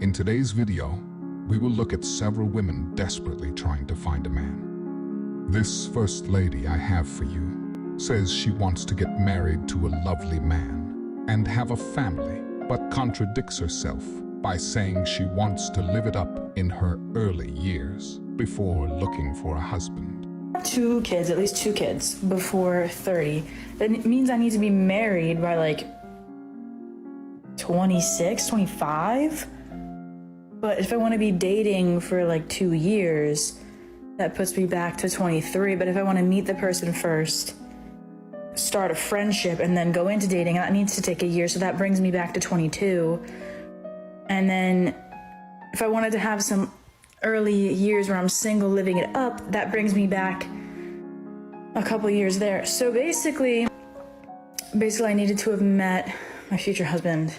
In today's video, we will look at several women desperately trying to find a man. This first lady I have for you says she wants to get married to a lovely man and have a family, but contradicts herself by saying she wants to live it up in her early years before looking for a husband. 2 kids, at least 2 kids, before 30. That means I need to be married by like 26, 25. But if I want to be dating for like 2 years, that puts me back to 23. But if I want to meet the person first, start a friendship, and then go into dating, that needs to take a year. So that brings me back to 22. And then if I wanted to have some early years where I'm single, living it up, that brings me back a couple years there. So basically I needed to have met my future husband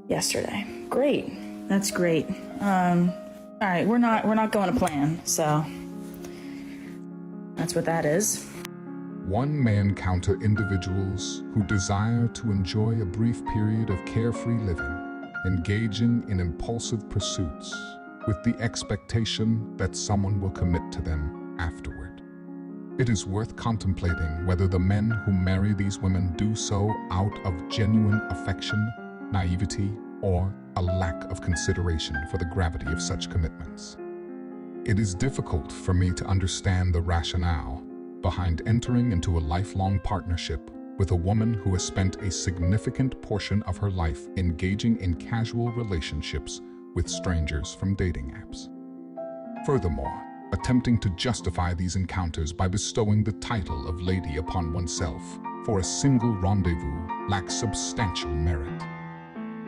yesterday. Great. That's great. All right, we're not going to plan, so that's what that is. One may encounter individuals who desire to enjoy a brief period of carefree living, engaging in impulsive pursuits with the expectation that someone will commit to them afterward. It is worth contemplating whether the men who marry these women do so out of genuine affection, naivety, or a lack of consideration for the gravity of such commitments. It is difficult for me to understand the rationale behind entering into a lifelong partnership with a woman who has spent a significant portion of her life engaging in casual relationships with strangers from dating apps. Furthermore, attempting to justify these encounters by bestowing the title of lady upon oneself for a single rendezvous lacks substantial merit.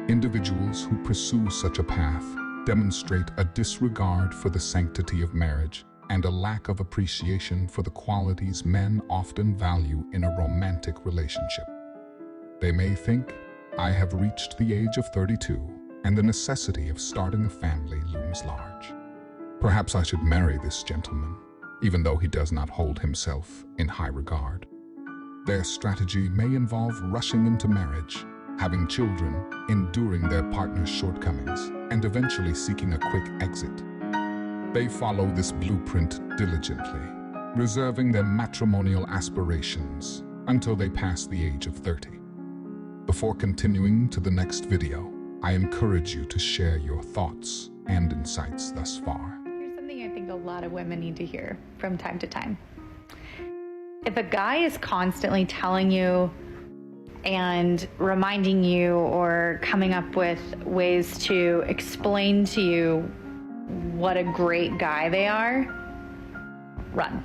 Individuals who pursue such a path demonstrate a disregard for the sanctity of marriage and a lack of appreciation for the qualities men often value in a romantic relationship. They may think, I have reached the age of 32, and the necessity of starting a family looms large. Perhaps I should marry this gentleman, even though he does not hold himself in high regard. Their strategy may involve rushing into marriage, having children, enduring their partner's shortcomings, and eventually seeking a quick exit. They follow this blueprint diligently, reserving their matrimonial aspirations until they pass the age of 30. Before continuing to the next video, I encourage you to share your thoughts and insights thus far. Here's something I think a lot of women need to hear from time to time. If a guy is constantly telling you and reminding you or coming up with ways to explain to you what a great guy they are, run.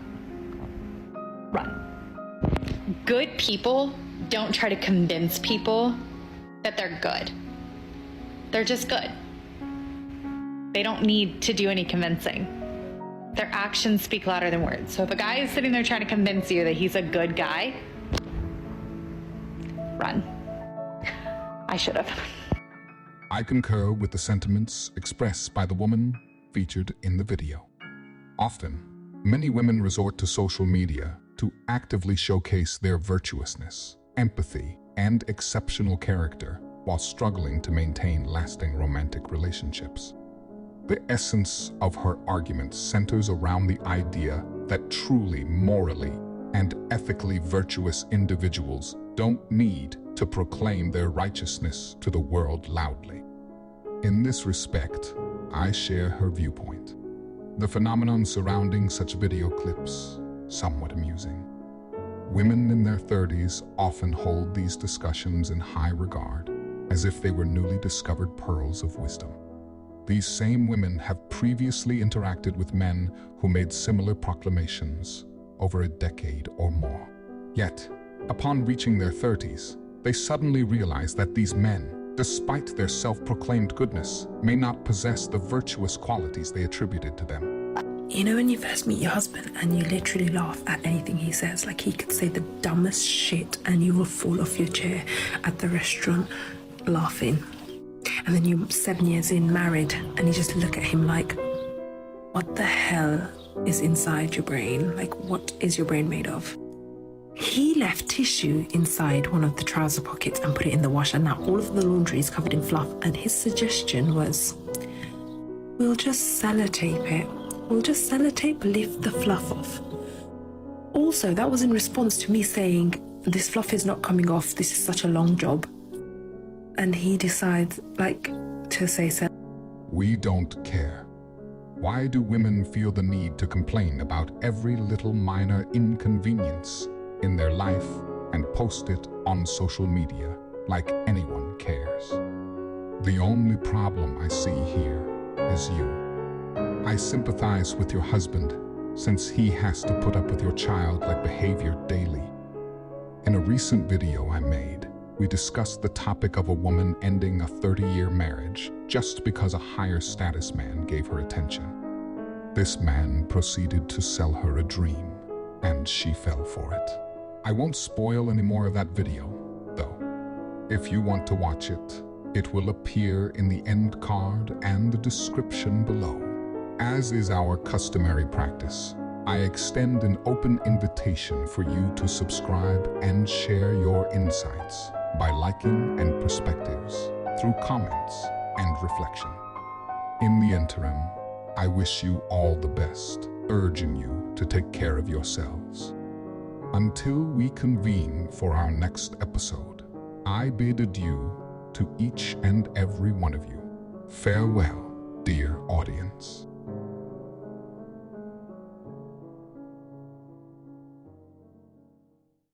Run. Good people don't try to convince people that they're good. They're just good. They don't need to do any convincing. Their actions speak louder than words. So if a guy is sitting there trying to convince you that he's a good guy, run. I should have. I concur with the sentiments expressed by the woman featured in the video. Often, many women resort to social media to actively showcase their virtuousness, empathy, and exceptional character while struggling to maintain lasting romantic relationships. The essence of her argument centers around the idea that truly morally and ethically virtuous individuals don't need to proclaim their righteousness to the world loudly. In this respect, I share her viewpoint. The phenomenon surrounding such video clips, somewhat amusing. Women in their 30s often hold these discussions in high regard, as if they were newly discovered pearls of wisdom. These same women have previously interacted with men who made similar proclamations over a decade or more. Yet, upon reaching their 30s, they suddenly realize that these men, despite their self-proclaimed goodness, may not possess the virtuous qualities they attributed to them. You know when you first meet your husband and you literally laugh at anything he says, like he could say the dumbest shit and you will fall off your chair at the restaurant laughing. And then you're 7 years in, married, and you just look at him like, what the hell is inside your brain? Like, what is your brain made of? He left tissue inside one of the trouser pockets and put it in the wash, and now all of the laundry is covered in fluff. And his suggestion was, we'll just sellotape it. We'll just sellotape, lift the fluff off. Also, that was in response to me saying, this fluff is not coming off, this is such a long job. And he decides, to say so. We don't care. Why do women feel the need to complain about every little minor inconvenience in their life and post it on social media like anyone cares? The only problem I see here is you. I sympathize with your husband since he has to put up with your childlike behavior daily. In a recent video I made, we discussed the topic of a woman ending a 30-year marriage just because a higher status man gave her attention. This man proceeded to sell her a dream, and she fell for it. I won't spoil any more of that video, though. If you want to watch it, it will appear in the end card and the description below. As is our customary practice, I extend an open invitation for you to subscribe and share your insights by liking and perspectives through comments and reflection. In the interim, I wish you all the best, urging you to take care of yourselves. Until we convene for our next episode, I bid adieu to each and every one of you. Farewell, dear audience.